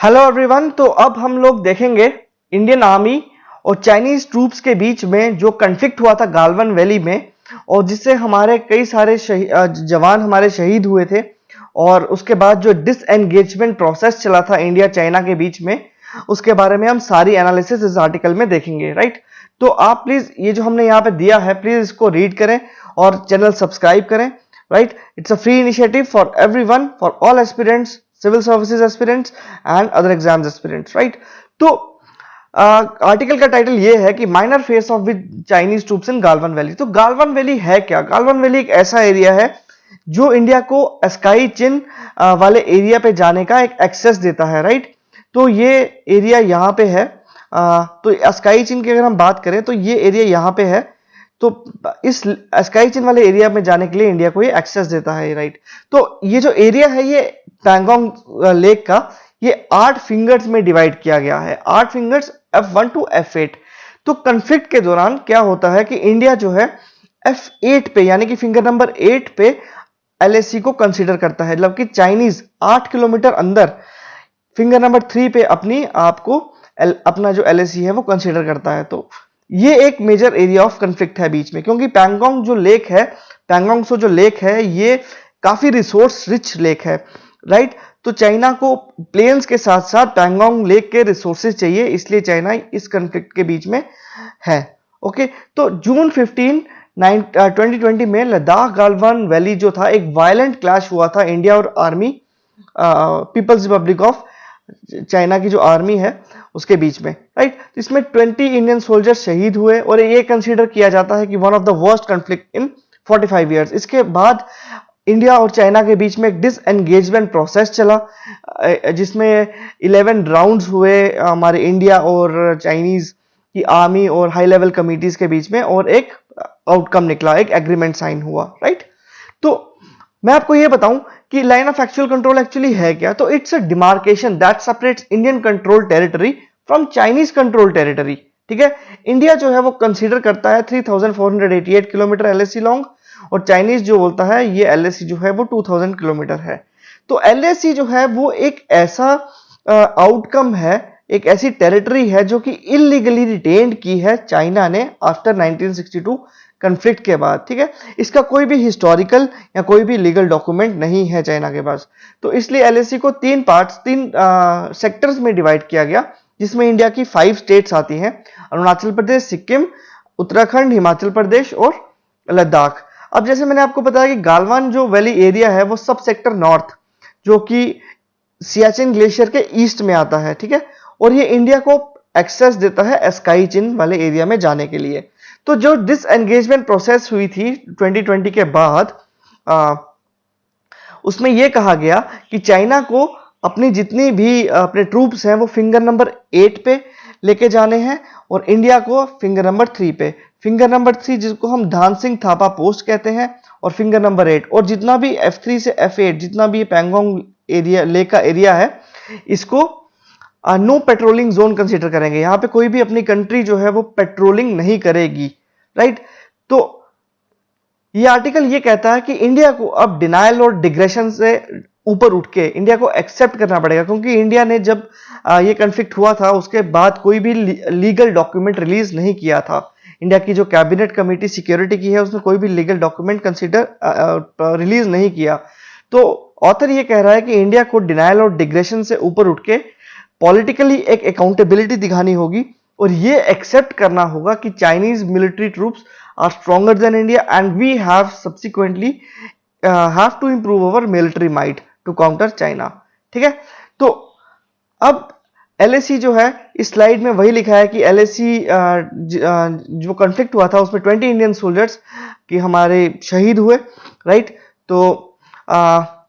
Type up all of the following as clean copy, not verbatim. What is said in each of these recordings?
Hello everyone. तो अब हम लोग देखेंगे इंडियन आर्मी और चाइनीज ट्रूप्स के बीच में जो कन्फ्लिक्ट हुआ था गालवन वैली में, और जिससे हमारे कई सारे जवान हमारे शहीद हुए थे। और उसके बाद जो डिसएंगेजमेंट प्रोसेस चला था इंडिया चाइना के बीच में, उसके बारे में हम सारी एनालिसिस इस आर्टिकल में देखेंगे। राइट, तो आप प्लीज ये जो हमने यहाँ पे दिया है प्लीज इसको रीड करें और चैनल सब्सक्राइब करें। Right, it's a free initiative for everyone, for all aspirants, civil services aspirants and other exams aspirants. Right, तो आर्टिकल का टाइटल ये है कि minor face off with Chinese troops in Galwan valley. तो Galwan valley है क्या? गालवन valley एक ऐसा एरिया है जो इंडिया को स्काई चिन वाले एरिया पे जाने का एक एक्सेस देता है। राइट, तो ये एरिया यहाँ पे है। तो स्काई चिन की अगर हम बात करें तो ये एरिया यहाँ पे है। तो इस स्काई चिन वाले एरिया में जाने के लिए इंडिया को ये एक्सेस देता है। राइट, तो ये जो एरिया है ये पैंगोंग लेक का, ये 8 फिंगर्स में डिवाइड किया गया है। 8 फिंगर्स F1 टू F8। तो कन्फ्लिक्ट के दौरान क्या होता है कि इंडिया जो है F8 पे यानी कि फिंगर नंबर 8 पे LAC को कंसीडर करता है, जबकि चाइनीज 8 किलोमीटर अंदर फिंगर नंबर 3 पे अपनी आपको अपना जो LAC है वो कंसीडर करता है। तो ये एक मेजर एरिया ऑफ कन्फ्लिक्ट है बीच में, क्योंकि पैंगोंग जो लेक है, पैंगोंग सो जो लेक है, ये काफी रिसोर्स रिच लेक है। राइट, तो चाइना को प्लेन्स के साथ साथ पैंगोंग लेक के रिसोर्सेज चाहिए, इसलिए चाइना इस कन्फ्लिक्ट के बीच में है। ओके, तो जून 15 2020 में लद्दाख गालवन वैली जो था, एक वायलेंट क्लैश हुआ था इंडिया और army, people's republic of China की जो आर्मी है उसके बीच में। राइट, इसमें 20 इंडियन सोल्जर्स शहीद हुए और ये कंसीडर किया जाता है कि one of the worst conflict in 45 years. इसके बाद इंडिया और चाइना के बीच में एक डिसएंगेजमेंट प्रोसेस चला, जिसमें 11 राउंड्स हुए हमारे इंडिया और चाइनीज की आर्मी और हाई लेवल कमिटीज के बीच में, और एक आउटकम निकला, एक एग्रीमेंट साइन हुआ। राइट, तो मैं आपको ये बताऊं कि line of actual control actually है क्या। तो it's a demarcation that separates Indian control territory from Chinese control territory. ठीक है, इंडिया जो है वो कंसीडर करता है 3488 किलोमीटर LAC लॉन्ग, और चाइनीज जो बोलता है ये LAC जो है वो 2000 किलोमीटर है। तो LAC जो है वो एक ऐसा आउटकम है, एक ऐसी टेरिटरी है जो कि इलीगली रिटेन्ड की है चाइना ने आफ्टर 1962 कन्फ्लिक्ट के बाद। ठीक है, इसका कोई भी हिस्टोरिकल या कोई भी लीगल डॉक्यूमेंट नहीं है चाइना के पास। तो इसलिए LAC को 3 पार्ट्स, 3 सेक्टर्स में डिवाइड किया गया, जिसमें इंडिया की 5 स्टेट्स आती हैं, अरुणाचल प्रदेश, सिक्किम, उत्तराखंड, हिमाचल प्रदेश और लद्दाख। अब जैसे मैंने आपको बताया कि गालवान जो वैली एरिया है वो सब सेक्टर नॉर्थ, जो कि सियाचिन ग्लेशियर के ईस्ट में आता है। ठीक है, और ये इंडिया को एक्सेस देता है स्काई चिन वाले एरिया में जाने के लिए। तो जो डिसएंगेजमेंट प्रोसेस हुई थी 2020 के बाद, उसमें यह कहा गया कि चाइना को अपनी जितनी भी अपने ट्रूप्स हैं वो फिंगर नंबर 8 पे लेके जाने हैं, और इंडिया को फिंगर नंबर 3 पे। फिंगर नंबर 3 जिसको हम धान सिंह थापा पोस्ट कहते हैं, और फिंगर नंबर 8, और जितना भी F3 से F8 जितना भी पैंगोंग एरिया लेक का एरिया है, इसको नो पेट्रोलिंग जोन कंसीडर करेंगे। यहां पे कोई भी अपनी कंट्री जो है वो पेट्रोलिंग नहीं करेगी। राइट, तो ये आर्टिकल ये कहता है कि इंडिया को अब डिनायल और डिग्रेशन से ऊपर उठ के इंडिया को एक्सेप्ट करना पड़ेगा, क्योंकि इंडिया ने जब ये कन्फ्लिक्ट हुआ था उसके बाद कोई भी लीगल डॉक्यूमेंट रिलीज नहीं किया था। इंडिया की जो कैबिनेट कमेटी सिक्योरिटी की है उसने कोई भी लीगल डॉक्यूमेंट कंसीडर रिलीज नहीं किया। तो ऑथर ये कह रहा है कि इंडिया को डिनायल और डिग्रेशन से ऊपर उठ के पॉलिटिकली एक अकाउंटेबिलिटी दिखानी होगी, और ये एक्सेप्ट करना होगा कि Chinese military troops are stronger than India and we have subsequently have to improve our military might to counter China. ठीक है, तो अब LAC जो है इस स्लाइड में वही लिखा है कि LAC जो कॉन्फ्लिक्ट हुआ था उसमें 20 इंडियन सोल्जर्स की हमारे शहीद हुए। राइट, तो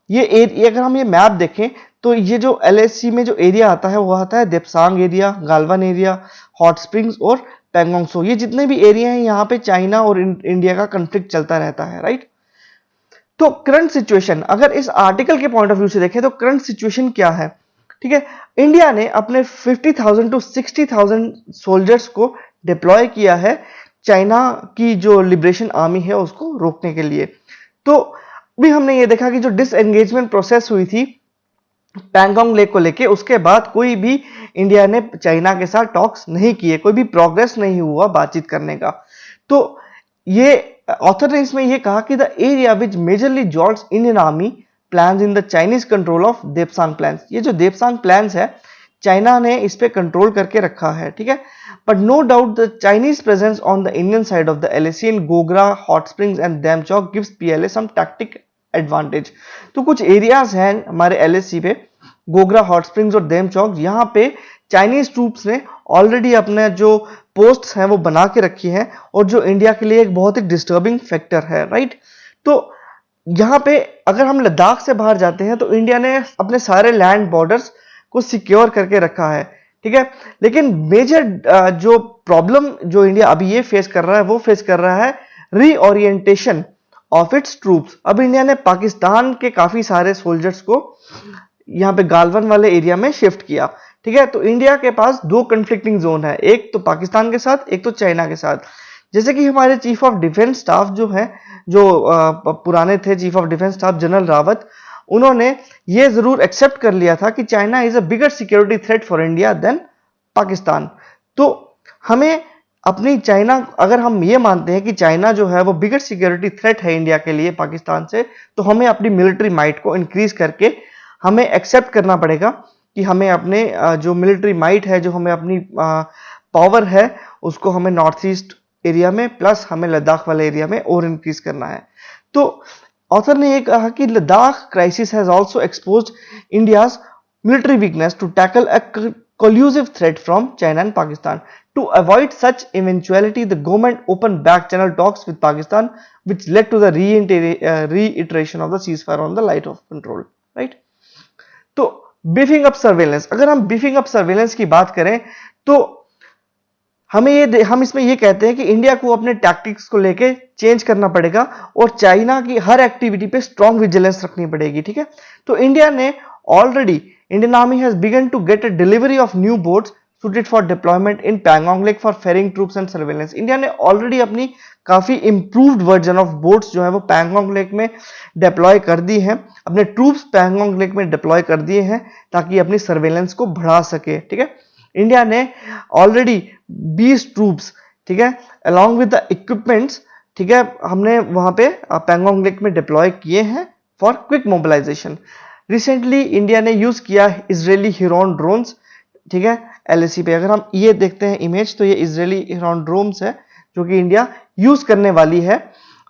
ये अगर हम ये मैप देखें तो ये जो LAC में जो एरिया आता है वो आता है Depsang area, Galwan area, hot springs और पैंगोंग सो। ये जितने भी एरिया हैं यहाँ पे चाइना और इंडिया का कॉन्फ्लिक्ट चलता रहता है। राइट, तो करंट सिचुएशन अगर इस आर्टिकल के पॉइंट ऑफ व्यू से देखें तो करंट सिचुएशन क्या है। ठीक है, इंडिया ने अपने 50,000 टू 60,000 सोल्जर्स को डिप्लॉय किया है चाइना की जो लिबरेशन आर्मी है उसको रोकने के लिए। तो भी हमने ये देखा कि जो डिसएंगेजमेंट प्रोसेस हुई थी पैंगोंग लेक को लेके, उसके बाद कोई भी इंडिया ने चाइना के साथ टॉक्स नहीं किए, कोई भी प्रोग्रेस नहीं हुआ बातचीत करने का। तो ये ऑथर ने इसमें ये कहा कि the area which majorly jolts Indian army plains in the Chinese control of Depsang plains, ये जो देपसांग प्लान्स है चाइना ने इस पे कंट्रोल करके रखा है, ठीक है। But no doubt the Chinese presence on the Indian side of the LAC in Gogra, Hot Springs and Demchok gives PLA some tactic advantage. तो कुछ एरियाज हैं हमारे एलएसी पे, गोगरा, हॉट स्प्रिंग्स और डेमचौक, यहाँ पे चाइनीज ट्रूप्स ने ऑलरेडी अपने जो पोस्ट्स हैं वो बना के रखी हैं, और जो इंडिया के लिए एक बहुत ही डिस्टर्बिंग फैक्टर है, राइट। तो यहाँ पे अगर हम लद्दाख से बाहर जाते हैं तो इंडिया ने अपने सारे लैंड बॉर्डर्स को सिक्योर करके रखा है, ठीक है। लेकिन मेजर जो प्रॉब्लम जो इंडिया अभी ये फेस कर रहा है, वो फेस कर रहा है रीओरिएंटेशन ऑफ इट्स ट्रूप्स। अब इंडिया ने पाकिस्तान के काफी सारे सोल्जर्स को यहाँ पे गालवन वाले एरिया में शिफ्ट किया, ठीक है। तो इंडिया के पास दो कंफ्लिक्टिंग जोन है, एक तो पाकिस्तान के साथ, एक तो चाइना के साथ। जैसे कि हमारे चीफ ऑफ डिफेंस स्टाफ जो है, जो पुराने थे chief of defence staff General Rawat, उन्होंने ये जरूर एक्सेप्ट कर लिया था कि China is a bigger security threat for India than Pakistan. तो हमें अपनी चाइना, अगर हम ये मानते हैं कि चाइना जो है वो बिगर सिक्योरिटी थ्रेट है इंडिया के लिए पाकिस्तान से, तो हमें अपनी मिलिट्री माइट को इंक्रीज करके हमें एक्सेप्ट करना पड़ेगा कि हमें अपने जो मिलिट्री माइट है, जो हमें अपनी पावर है, उसको हमें नॉर्थ ईस्ट एरिया में प्लस हमें लद्दाख वाले एरिया में और इंक्रीज करना है। तो ऑथर ने ये कहा कि Ladakh crisis has also exposed India's military weakness to tackle a collusive threat from China and Pakistan. To avoid such eventuality, the government opened back channel talks with Pakistan, which led to the reiteration of the ceasefire on the line of control. Right? तो beefing up surveillance, अगर हम beefing up surveillance की बात करें तो हम इसमें ये कहते हैं कि इंडिया को अपने टैक्टिक्स को लेके चेंज करना पड़ेगा और चाइना की हर एक्टिविटी पे स्ट्रॉन्ग विजिलेंस रखनी पड़ेगी, ठीक है। तो इंडिया ने already, Indian Army has begun to get a delivery of new boats suited for deployment in Pangong Lake for ferrying troops and surveillance. India ने ऑलरेडी अपनी काफी इंप्रूव्ड वर्जन ऑफ बोट्स जो है वो पैंगोंग लेक में deploy कर दी हैं, अपने ट्रूप्स पैंगोंग लेक में डिप्लॉय कर दिए हैं ताकि अपनी सर्वेलेंस को बढ़ा सके, ठीक है। इंडिया ने ऑलरेडी 20 ट्रूप्स, ठीक है, अलॉन्ग विद द इक्विपमेंट्स, ठीक है, हमने वहां पे पैंगोंग लेक में डिप्लॉय किए हैं for quick mobilisation. Recently India ने यूज किया इजरायली हिरोन ड्रोन्स, ठीक है, एलएसी पे। अगर हम ये देखते हैं इमेज, तो ये इजरायली हिरोन ड्रोन्स है जो कि इंडिया यूज करने वाली है,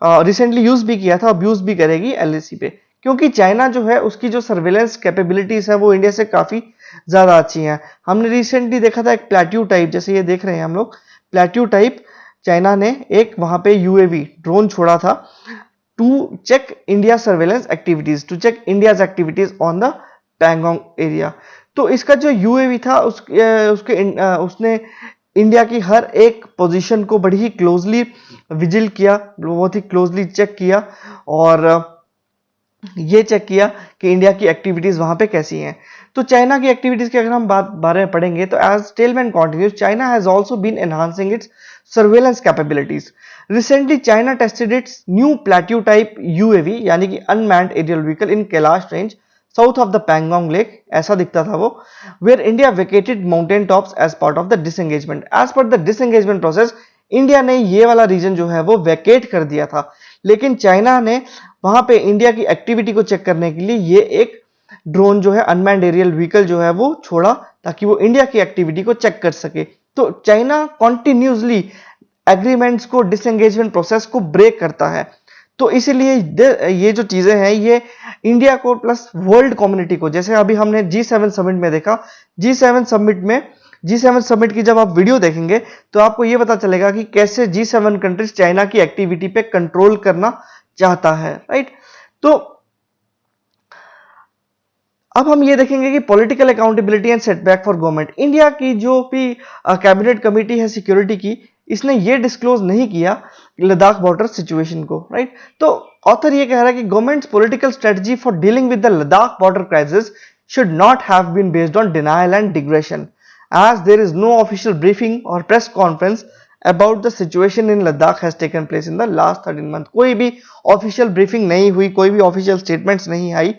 रिसेंटली यूज भी किया था, अब यूज भी करेगी एलएसी पे, क्योंकि चाइना जो है उसकी जो सर्वेलेंस कैपेबिलिटीज है वो इंडिया से काफी ज्यादा अच्छी हैं। हमने रिसेंटली देखा था एक प्लेट्यू टाइप, जैसे ये देख रहे हैं हम लोग, प्लेट्यू टाइप चाइना ने एक वहां पे यूएवी ड्रोन छोड़ा था to check India surveillance activities, to check India's activities on the Pangong area। तो इसका जो यूएवी था उसने इंडिया की हर एक पोजीशन को बड़ी ही क्लोजली विजिल किया, बहुत ही क्लोजली चेक किया और ये चेक किया कि इंडिया की एक्टिविटीज वहां पे कैसी हैं। तो चाइना की एक्टिविटीज की अगर हम बारे में पढ़ेंगे तो as stalemate continues, China has also been enhancing its surveillance capabilities. Recently China tested its new plateau type UAV, यानी कि unmanned aerial vehicle in Kailash range south of the Pangong lake, ऐसा दिखता था वो, where India vacated mountain tops as part of the disengagement. As per the disengagement process India ने ये वाला reason जो है वो वैकेट कर दिया था, लेकिन चाइना ने वहां पे इंडिया की एक्टिविटी को चेक करने के लिए ये एक ड्रोन जो है, अनमैन्ड एरियल व्हीकल जो है वो छोड़ा ताकि वो इंडिया की एक्टिविटी को चेक कर सके। तो चाइना कॉन्टिन्यूसली एग्रीमेंट्स को, डिसएंगेजमेंट प्रोसेस को ब्रेक करता है। तो इसीलिए ये जो चीजें हैं ये इंडिया को प्लस वर्ल्ड कम्युनिटी को, जैसे अभी हमने G7 समिट में देखा, G7 समिट की जब आप वीडियो देखेंगे तो आपको ये पता चलेगा कि कैसे G7 कंट्रीज चाइना की एक्टिविटी पे कंट्रोल करना चाहता है, राइट। तो अब हम ये देखेंगे कि political accountability and setback for government. India की जो भी कैबिनेट कमेटी है सिक्योरिटी की, इसने ये डिस्क्लोज नहीं किया लद्दाख बॉर्डर सिचुएशन को, राइट। तो ऑथर ये कह रहा है कि government's political strategy for dealing with the Ladakh border crisis should not have been based on denial and digression, as there is no official briefing or press conference about the situation in Ladakh has taken place in the last 13 months। कोई भी official briefing नहीं हुई, कोई भी official statements नहीं आई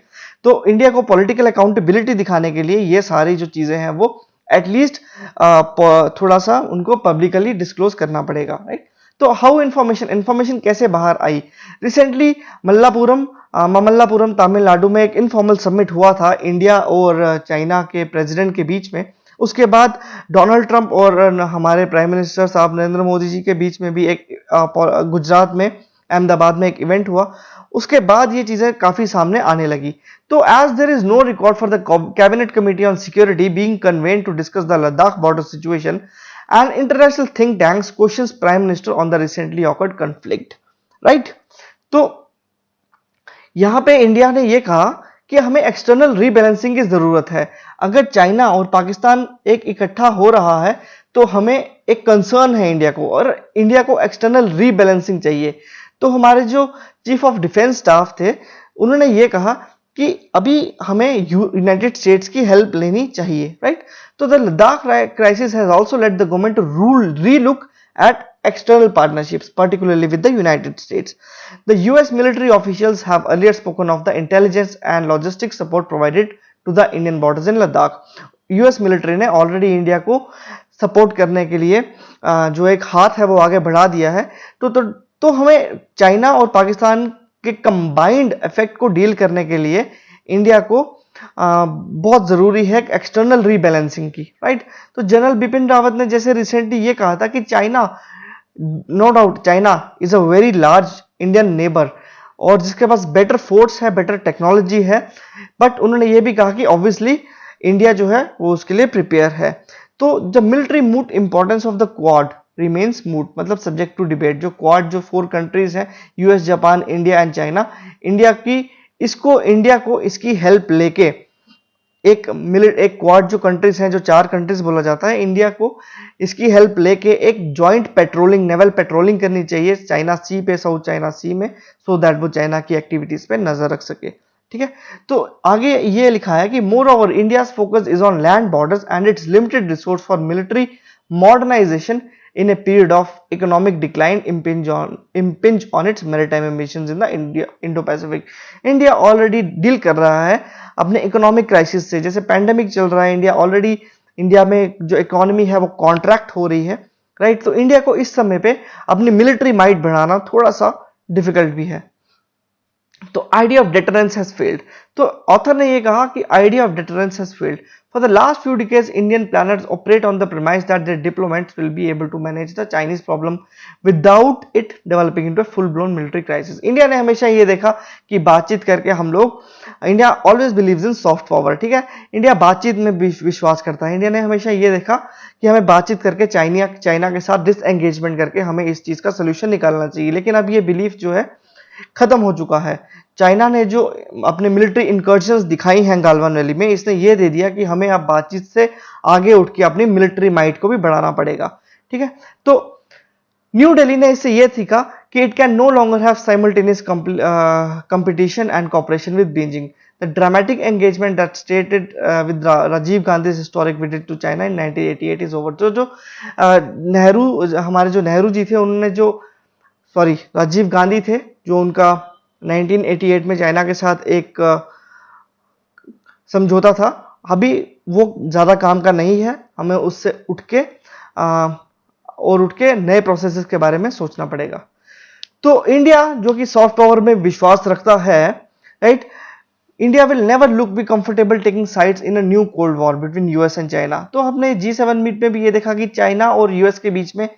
तो India को political accountability दिखाने के लिए ये सारी जो चीजें हैं वो एटलीस्ट थोड़ा सा उनको पब्लिकली डिस्क्लोज करना पड़ेगा, राइट। तो हाउ इंफॉर्मेशन कैसे बाहर आई? रिसेंटली ममल्लापुरम तमिलनाडु में एक इनफॉर्मल समिट हुआ था इंडिया और चाइना के प्रेसिडेंट के बीच में। उसके बाद डोनाल्ड ट्रंप और हमारे प्राइम मिनिस्टर साहब नरेंद्र मोदी जी के बीच में भी एक गुजरात में अहमदाबाद में एक इवेंट हुआ। उसके बाद ये चीजें काफी सामने आने लगी। तो as there is no record for the cabinet committee on security being convened to discuss the Ladakh border situation and international think tanks questions prime minister on the recently occurred conflict, right. तो यहां पे India ने यह कहा कि हमें external rebalancing की जरूरत है। अगर चाइना और पाकिस्तान एक इकट्ठा हो रहा है तो हमें एक कंसर्न है इंडिया को, और इंडिया को एक्सटर्नल रीबैलेंसिंग चाहिए। तो हमारे जो चीफ ऑफ डिफेंस स्टाफ थे उन्होंने ये कहा कि अभी हमें यूनाइटेड स्टेट्स की हेल्प लेनी चाहिए, राइट। तो the Ladakh crisis has also led the government to relook at external partnerships, particularly with the United States. The US military officials have earlier spoken of the intelligence and logistics support provided to the Indian borders in Ladakh. US military ने already India को support करने के लिए जो एक हाथ है वो आगे बढ़ा दिया है। तो हमें चाइना और पाकिस्तान के कंबाइंड इफेक्ट को डील करने के लिए इंडिया को बहुत जरूरी है एक्सटर्नल रीबैलेंसिंग की, राइट। तो जनरल बिपिन रावत ने जैसे रिसेंटली ये कहा था कि China, no doubt China is a very large Indian neighbour और जिसके पास बेटर फोर्स है, बेटर टेक्नोलॉजी है, बट उन्होंने ये भी कहा कि ऑब्वियसली इंडिया जो है वो उसके लिए प्रिपेयर है। तो the military moot importance of the quad remains moot, मतलब सब्जेक्ट टू डिबेट। जो क्वाड जो 4 कंट्रीज हैं, US, Japan, India and China, India को इसकी हेल्प लेके एक क्वाड जो कंट्रीज हैं, जो 4 कंट्रीज बोला जाता है, इंडिया को इसकी हेल्प लेके एक जॉइंट पेट्रोलिंग, नेवल पेट्रोलिंग करनी चाहिए चाइना सी पे, साउथ चाइना सी में, सो दैट वो चाइना की एक्टिविटीज पे नजर रख सके, ठीक है। तो आगे ये लिखा है कि moreover India's focus is on land borders and its limited resource for military modernisation in a period of economic decline impinge on its maritime ambitions in the Indo-Pacific. India already deal कर रहा है अपने economic crisis से, जैसे pandemic चल रहा है, India में जो इकोनॉमी है वो कॉन्ट्रैक्ट हो रही है, राइट। तो इंडिया को इस समय पे अपनी मिलिट्री माइट बढ़ाना थोड़ा सा डिफिकल्ट भी है। तो idea of deterrence has failed. तो ऑथर ने ये कहा कि idea of deterrence has failed. For the last few decades, Indian planners operate on the premise that their diplomats will be able to manage the Chinese problem without it developing into a full-blown military crisis. India ने हमेशा ये देखा कि बातचीत करके हम लोग, India always believes in soft power, ठीक है। इंडिया बातचीत में विश्वास करता है। इंडिया ने हमेशा ये देखा कि हमें बातचीत करके चाइना के साथ डिसएंगेजमेंट करके हमें इस चीज का सोल्यूशन निकालना चाहिए। लेकिन अब ये बिलीफ जो है खत्म हो चुका है। चाइना ने जो अपने मिलिट्री इंकर्जन्स दिखाई हैं गालवान वैली में, इसने ये दे दिया कि हमें अब बातचीत से आगे उठ के अपनी मिलिट्री माइट को भी बढ़ाना पड़ेगा, ठीक है। तो न्यू दिल्ली ने इससे ये सीखा कि it can no longer have simultaneous competition and cooperation with Beijing. The dramatic engagement that started with Rajiv Gandhi historic visit to China in 1988 is over. जो हमारे जो नेहरू जी थे, उन्होंने राजीव गांधी थे, जो उनका 1988 में चाइना के साथ एक समझौता था, अभी वो ज्यादा काम का नहीं है। हमें उससे उठ के नए प्रोसेसेस के बारे में सोचना पड़ेगा। तो इंडिया जो कि सॉफ्ट पावर में विश्वास रखता है, right, India will never look be comfortable taking sides in a new cold war between US and China. तो हमने G7 मीट में भी ये देखा कि चाइना और यूएस के बीच में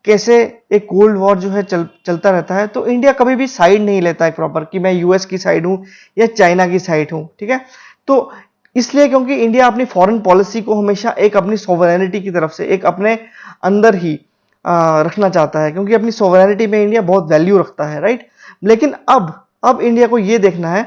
कैसे एक कोल्ड वॉर जो है चलता रहता है। तो इंडिया कभी भी साइड नहीं लेता है प्रॉपर कि मैं यूएस की साइड हूं या चाइना की साइड हूं, ठीक है। तो इसलिए क्योंकि इंडिया अपनी फॉरेन पॉलिसी को हमेशा एक अपनी सोवरेनिटी की तरफ से एक अपने अंदर ही रखना चाहता है, क्योंकि अपनी सोवरेनिटी में इंडिया बहुत वैल्यू रखता है, राइट। लेकिन अब इंडिया को यह देखना है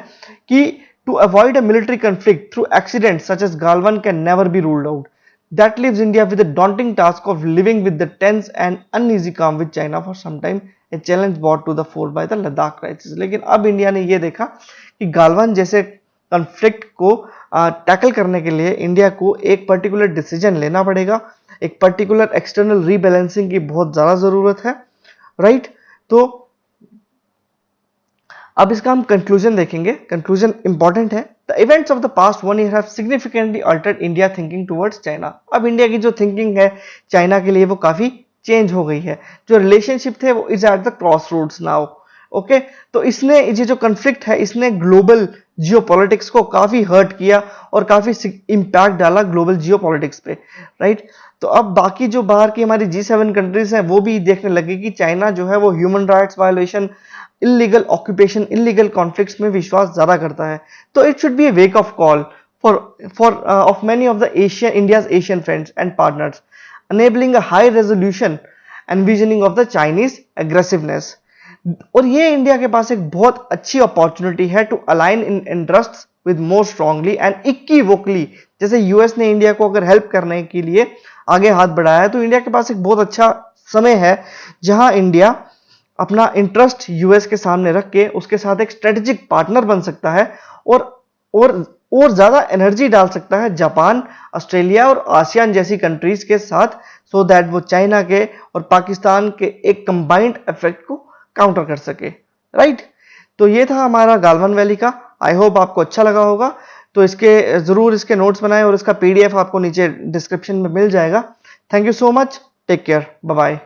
कि to avoid a military conflict through accident such as Galwan can never be ruled out. That leaves India with the daunting task of living with the tense and uneasy calm with China for some time, a challenge brought to the fore by the Ladakh crisis. लेकिन अब India ने ये देखा कि गालवान जैसे conflict को tackle करने के लिए इंडिया को एक पर्टिकुलर डिसीजन लेना पड़ेगा, एक पर्टिकुलर एक्सटर्नल रीबैलेंसिंग की बहुत ज्यादा जरूरत है, राइट। तो अब इसका हम कंक्लूजन देखेंगे। कंक्लूजन इंपॉर्टेंट है। The events of the past 1 year have significantly Altered India thinking towards China. अब इंडिया की जो थिंकिंग है चाइना के लिए वो काफी चेंज हो गई है। जो रिलेशनशिप थे वो is at the crossroads now. Okay, तो इसने ये जो कॉन्फ्लिक्ट है इसने ग्लोबल जियोपॉलिटिक्स को काफी हर्ट किया और काफी इम्पैक्ट डाला ग्लोबल जियोपॉलिटिक्स पे, राइट। तो अब बाकी जो बाहर की हमारी G7 कंट्रीज हैं वो भी देखने लगे कि चाइना जो है वो human rights violation, illegal occupation, illegal conflicts में विश्वास ज्यादा करता है। तो it should be A wake of call for of many of the India's Asian friends and partners, enabling a high resolution envisioning of the Chinese aggressiveness। और ये India के पास एक बहुत अच्छी अपॉर्चुनिटी है to align in interests with more strongly and equivocally. जैसे US ने India को अगर हेल्प करने के लिए आगे हाथ बढ़ाया है, तो इंडिया के पास एक बहुत अच्छा समय है जहां इंडिया अपना इंटरेस्ट यूएस के सामने रख के उसके साथ एक स्ट्रेटेजिक पार्टनर बन सकता है और ज्यादा एनर्जी डाल सकता है जापान, ऑस्ट्रेलिया और आसियान जैसी कंट्रीज के साथ, सो दैट वो चाइना के और पाकिस्तान के एक कंबाइंड इफेक्ट को काउंटर कर सके, राइट। तो ये था हमारा गालवन वैली का। आई होप आपको अच्छा लगा होगा। तो जरूर इसके नोट्स बनाएं और इसका पीडीएफ आपको नीचे डिस्क्रिप्शन में मिल जाएगा। Thank you so much, take care, bye bye.